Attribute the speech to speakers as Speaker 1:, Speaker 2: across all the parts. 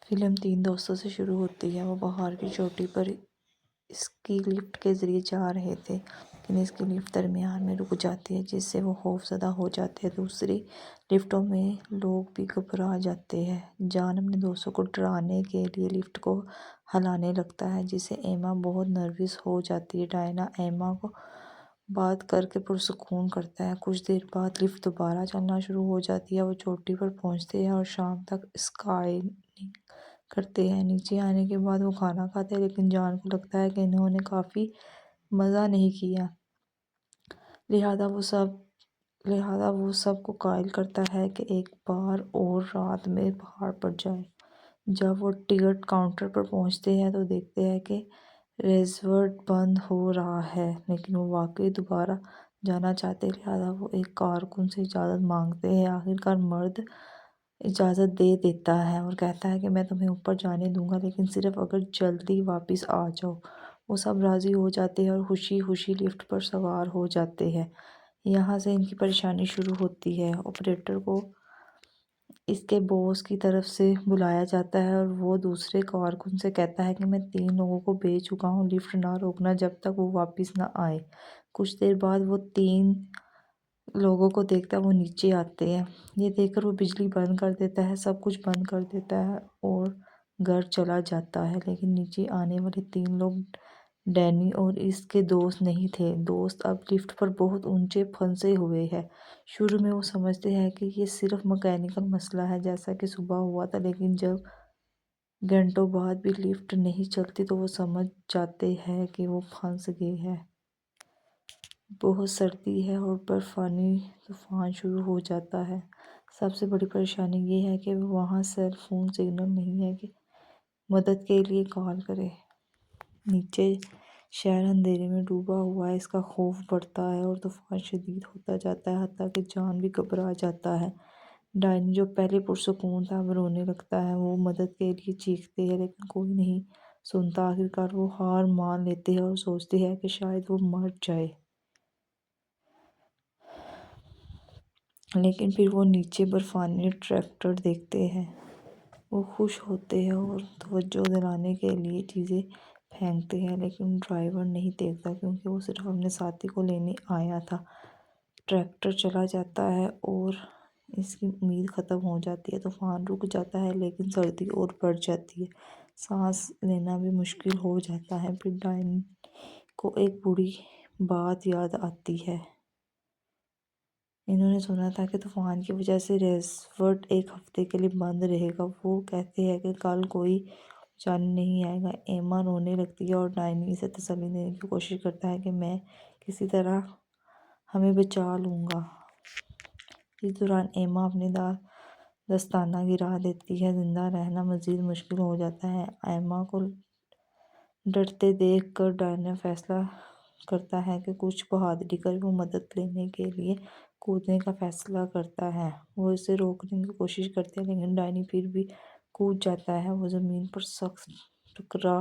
Speaker 1: Film 3 دوستوں سے شروع ہوتی ہے۔ وہ پہاڑ کی چوٹی پر اس کی لفٹ کے ذریعے جا رہے تھے، لیکن اس کی لفٹ درمیان میں رک جاتی ہے، جس سے وہ خوفزدہ ہو جاتے ہیں۔ دوسری لفٹوں میں لوگ بھی گھبرا جاتے ہیں۔ جان اپنے دوستوں کو ڈرانے کے لیے لفٹ کو ہلانے لگتا ہے، جس سے ایما بہت نروس ہو جاتی ہے۔ ڈائنا ایما کو بات کر کے پرسکون کرتا ہے۔ کچھ دیر بعد لفٹ دوبارہ چلنا شروع ہو جاتی ہے۔ وہ چوٹی پر پہنچتے ہیں اور شام تک اسکائنگ کرتے ہیں۔ نیچے آنے کے بعد وہ کھانا کھاتے ہیں، لیکن جان کو لگتا ہے کہ انہوں نے کافی مزہ نہیں کیا، لہٰذا وہ سب کو قائل کرتا ہے کہ ایک بار اور رات میں پہاڑ پر جائیں۔ جب وہ ٹکٹ کاؤنٹر پر پہنچتے ہیں تو دیکھتے ہیں کہ ریزرو بند ہو رہا ہے، لیکن وہ واقعی دوبارہ جانا چاہتے ہیں، لہٰذا وہ ایک کارکن سے اجازت مانگتے ہیں۔ آخرکار مرد اجازت دے دیتا ہے اور کہتا ہے کہ میں تمہیں اوپر جانے دوں گا، لیکن صرف اگر جلدی واپس آ جاؤ۔ وہ سب راضی ہو جاتے ہیں اور خوشی خوشی لفٹ پر سوار ہو جاتے ہیں۔ یہاں سے ان کی پریشانی شروع ہوتی ہے۔ آپریٹر کو اس کے باس کی طرف سے بلایا جاتا ہے اور وہ دوسرے کارکن سے کہتا ہے کہ میں 3 لوگوں کو بھیج چکا ہوں، لفٹ نہ روکنا جب تک وہ واپس نہ آئے۔ کچھ دیر بعد وہ 3 لوگوں کو دیکھتا ہے، وہ نیچے آتے ہیں۔ یہ دیکھ کر وہ بجلی بند کر دیتا ہے، سب کچھ بند کر دیتا ہے اور گھر چلا جاتا ہے، لیکن نیچے آنے والے 3 لوگ ڈینی اور اس کے دوست نہیں تھے۔ دوست اب لفٹ پر بہت اونچے پھنسے ہوئے ہیں۔ شروع میں وہ سمجھتے ہیں کہ یہ صرف مکینیکل مسئلہ ہے جیسا کہ صبح ہوا تھا، لیکن جب گھنٹوں بعد بھی لفٹ نہیں چلتی تو وہ سمجھ جاتے ہیں کہ وہ پھنس گئے ہیں۔ بہت سردی ہے اور برفانی طوفان شروع ہو جاتا ہے۔ سب سے بڑی پریشانی یہ ہے کہ وہاں سیل فون سگنل نہیں ہے کہ مدد کے لیے کال کرے۔ نیچے شہر اندھیرے میں ڈوبا ہوا ہے، اس کا خوف بڑھتا ہے اور طوفان شدید ہوتا جاتا ہے، حتیٰ کہ جان بھی گھبرا جاتا ہے۔ ڈائنی جو پہلے پرسکون تھا اب رونے لگتا ہے۔ وہ مدد کے لیے چیختے ہیں لیکن کوئی نہیں سنتا۔ آخرکار وہ ہار مان لیتے ہیں اور سوچتے ہیں کہ شاید وہ مر جائے، لیکن پھر وہ نیچے برفانی ٹریکٹر دیکھتے ہیں۔ وہ خوش ہوتے ہیں اور توجہ دلانے کے لیے چیزیں پھینکتے ہیں، لیکن ڈرائیور نہیں دیکھتا کیونکہ وہ صرف اپنے ساتھی کو لینے آیا تھا۔ ٹریکٹر چلا جاتا ہے اور اس کی امید ختم ہو جاتی ہے۔ طوفان رک جاتا ہے لیکن سردی اور بڑھ جاتی ہے، سانس لینا بھی مشکل ہو جاتا ہے۔ پھر ڈائنی کو ایک بری بات یاد آتی ہے۔ انہوں نے سنا تھا کہ طوفان کی وجہ سے ریزورٹ ایک ہفتے کے لیے بند رہے گا۔ وہ کہتے ہیں کہ کل کوئی جانے نہیں آئے گا۔ ایما رونے لگتی ہے اور ڈائنی اسے تسلی دینے کی کوشش کرتا ہے کہ میں کسی طرح ہمیں بچا لوں گا۔ اس دوران ایما اپنی دستانہ گرا دیتی ہے۔ زندہ رہنا مزید مشکل ہو جاتا ہے۔ ایما کو ڈرتے دیکھ کر ڈائنا فیصلہ کرتا ہے کہ کچھ بہادری کر وہ مدد لینے کے لیے کودنے کا فیصلہ کرتا ہے۔ وہ اسے روکنے کی کوشش کرتے ہیں لیکن ڈائنی پھر بھی کود جاتا ہے۔ وہ زمین پر سخت ٹکرا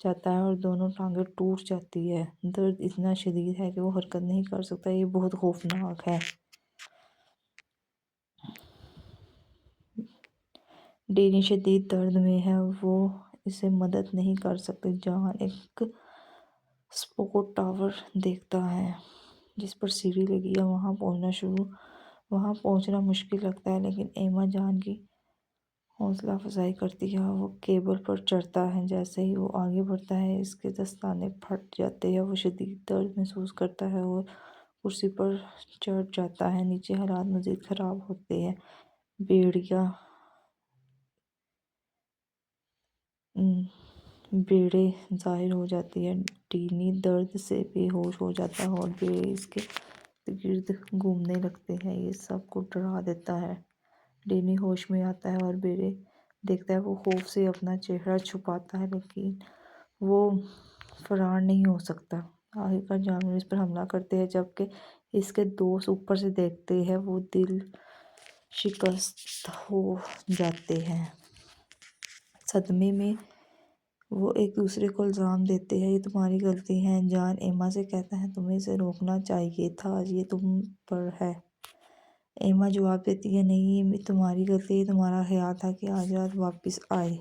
Speaker 1: جاتا ہے اور دونوں ٹانگیں ٹوٹ جاتی ہیں۔ درد اتنا شدید ہے کہ وہ حرکت نہیں کر سکتا۔ یہ بہت خوفناک ہے۔ ڈینی شدید درد میں ہے، وہ اسے مدد نہیں کر سکتے۔ جان ایک سپورٹ ٹاور دیکھتا ہے جس پر سیڑھی لگی ہے۔ وہاں پہنچنا مشکل لگتا ہے، لیکن ایما جان کی حوصلہ افزائی کرتی ہے۔ وہ کیبل پر چڑھتا ہے۔ جیسے ہی وہ آگے بڑھتا ہے اس کے دستانے پھٹ جاتے ہیں۔ وہ شدید درد محسوس کرتا ہے اور کرسی پر چڑھ جاتا ہے۔ نیچے حالات مزید خراب ہوتے ہیں۔ بیڑے ظاہر ہو جاتی ہے۔ ڈینی درد سے بے ہوش ہو جاتا ہے اور بیڑے اس کے گرد گھومنے لگتے ہیں۔ یہ سب کو ڈرا دیتا ہے۔ ڈینی ہوش میں آتا ہے اور بیڑے دیکھتا ہے۔ وہ خوف سے اپنا چہرہ چھپاتا ہے لیکن وہ فرار نہیں ہو سکتا۔ آخرکار جانور اس پر حملہ کرتے ہیں جبکہ اس کے دوست اوپر سے دیکھتے ہیں۔ وہ دل شکست ہو جاتے ہیں۔ صدمے میں وہ ایک دوسرے کو الزام دیتے ہیں، یہ تمہاری غلطی ہے۔ جان ایما سے کہتا ہے تمہیں اسے روکنا چاہیے تھا، یہ تم پر ہے۔ ایما جواب دیتی ہے نہیں یہ تمہاری غلطی ہے، تمہارا خیال تھا کہ آج رات واپس آئے۔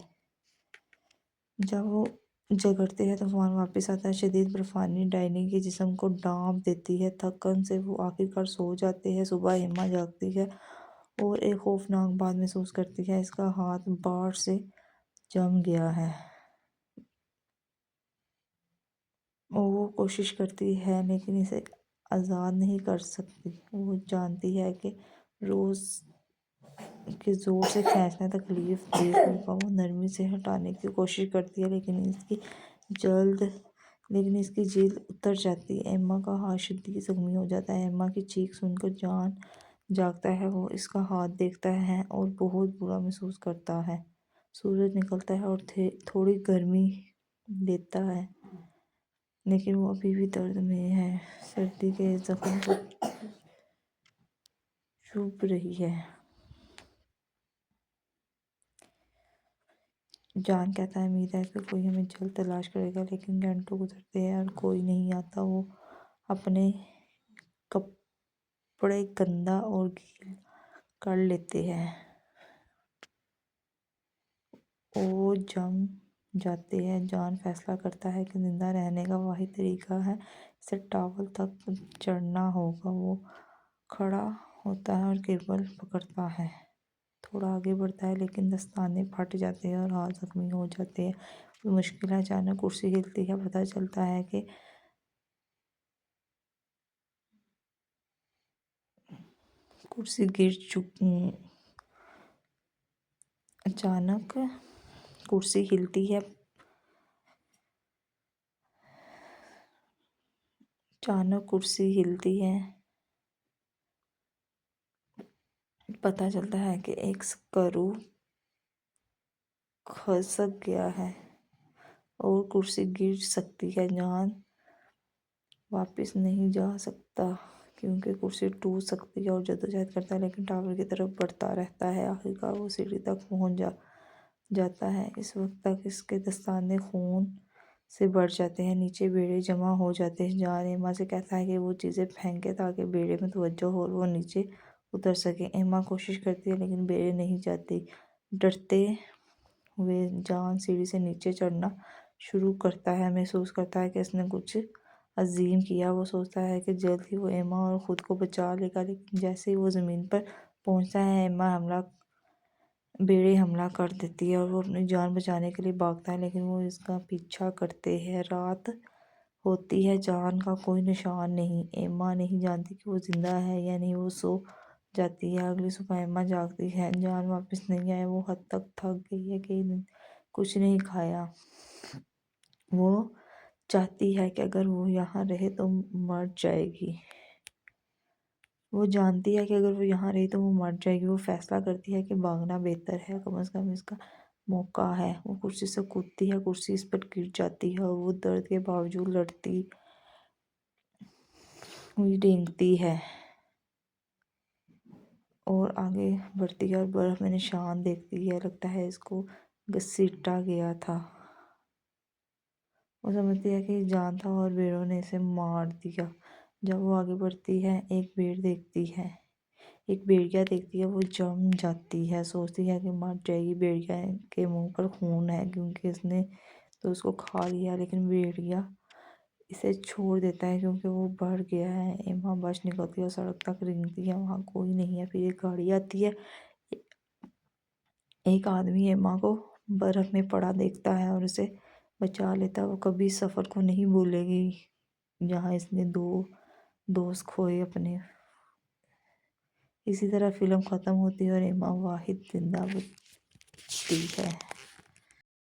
Speaker 1: جب وہ جگڑتے ہیں تو طوفان واپس آتا ہے، شدید برفانی ڈائنی کے جسم کو ڈانپ دیتی ہے، تھکن سے وہ آخرکار سو جاتے ہیں۔ صبح ایما جاگتی ہے اور ایک خوفناک بات محسوس کرتی ہے، اس کا ہاتھ بار سے جم گیا ہے۔ وہ کوشش کرتی ہے لیکن اسے آزاد نہیں کر سکتی۔ وہ جانتی ہے کہ روز کے زور سے کھینچنا تکلیف دہ ہوگا۔ وہ نرمی سے ہٹانے کی کوشش کرتی ہے لیکن اس کی جلد اتر جاتی ہے۔ ایما کا ہاتھ شدید زخمی ہو جاتا ہے۔ ایما کی چیخ سن کر جان جاگتا ہے۔ وہ اس کا ہاتھ دیکھتا ہے اور بہت برا محسوس کرتا ہے۔ سورج نکلتا ہے اور تھوڑی گرمی دیتا ہے لیکن وہ ابھی بھی درد میں ہے، سردی کے زخم کو چبھ رہی ہے۔ جان کہتا ہے امید ہے کہ کوئی ہمیں جلد تلاش کرے گا، لیکن گھنٹوں گزرتے ہیں اور کوئی نہیں آتا۔ وہ اپنے کپڑے گندا اور گیلا کر لیتے ہیں۔ وہ جم جاتے ہیں۔ جان فیصلہ کرتا ہے کہ زندہ رہنے کا واحد طریقہ ہے اسے ٹاور تک چڑھنا ہوگا۔ وہ کھڑا ہوتا ہے اور کیبل پکڑتا ہے، تھوڑا آگے بڑھتا ہے لیکن دستانے پھٹ جاتے ہیں اور ہاتھ زخمی ہو جاتے ہیں۔ وہ مشکل ہے، اچانک کرسی ہلتی ہے، پتہ چلتا ہے کہ کرسی گر چکی۔ اچانک کرسی ہلتی ہے، پتہ چلتا ہے کہ ایک سکرو کھسک گیا ہے اور کرسی گر سکتی ہے۔ جان واپس نہیں جا سکتا کیونکہ کرسی ٹوٹ سکتی ہے اور جدوجہد کرتا ہے لیکن ٹاور کی طرف بڑھتا رہتا ہے۔ آخرکار وہ سیڑھی تک پہنچ جاتا ہے۔ اس وقت تک اس کے دستانے خون سے بھر جاتے ہیں، نیچے بیڑے جمع ہو جاتے ہیں۔ جان ایما سے کہتا ہے کہ وہ چیزیں پھینکے تاکہ بیڑے میں توجہ ہو اور وہ نیچے اتر سکے۔ ایما کوشش کرتی ہے لیکن بیڑے نہیں جاتی۔ ڈرتے ہوئے جان سیڑھی سے نیچے چڑھنا شروع کرتا ہے، محسوس کرتا ہے کہ اس نے کچھ عظیم کیا۔ وہ سوچتا ہے کہ جلد ہی وہ ایما اور خود کو بچا لے گا، لیکن جیسے ہی وہ زمین پر پہنچتا ہے بیڑے حملہ کر دیتی ہے اور وہ اپنی جان بچانے کے لیے بھاگتا ہے لیکن وہ اس کا پیچھا کرتے ہیں۔ رات ہوتی ہے، جان کا کوئی نشان نہیں۔ ایما نہیں جانتی کہ وہ زندہ ہے یا نہیں، وہ سو جاتی ہے۔ اگلی صبح ایما جاگتی ہے، جان واپس نہیں آیا۔ وہ حد تک تھک گئی ہے کہ کچھ نہیں کھایا۔ وہ چاہتی ہے کہ اگر وہ یہاں رہے تو مر جائے گی۔ وہ جانتی ہے کہ اگر وہ یہاں رہی تو وہ مر جائے گی۔ وہ فیصلہ کرتی ہے کہ بھاگنا بہتر ہے، کم از کم اس کا موقع ہے۔ وہ کرسی سے کودتی ہے، کرسی اس پر گر جاتی ہے اور وہ درد کے باوجود لڑتی ہوئی رینگتی ہے اور آگے بڑھتی ہے اور برف میں نشان دیکھتی ہے، لگتا ہے اس کو گھسیٹا گیا تھا۔ وہ سمجھتی ہے کہ یہ جان تھا اور بیڑوں نے اسے مار دیا۔ جب وہ آگے بڑھتی ہے ایک بھیڑیا دیکھتی ہے، وہ جم جاتی ہے، سوچتی ہے کہ مر جائے گی۔ بھیڑیا کے منہ پر خون ہے کیونکہ اس نے تو اس کو کھا لیا، لیکن بھیڑیا اسے چھوڑ دیتا ہے کیونکہ وہ بڑھ گیا ہے۔ ایما بچ نکلتی ہے اور سڑک تک رینگتی ہے، وہاں کوئی نہیں ہے۔ پھر ایک گاڑی آتی ہے، ایک آدمی ایما کو برف میں پڑا دیکھتا ہے اور اسے بچا لیتا ہے۔ وہ کبھی اس سفر کو نہیں بھولے گی جہاں اس نے 2 دوست کھوئے اپنے۔ اسی طرح فلم ختم ہوتی ہے اور ایما واحد زندہ بچتی ہے۔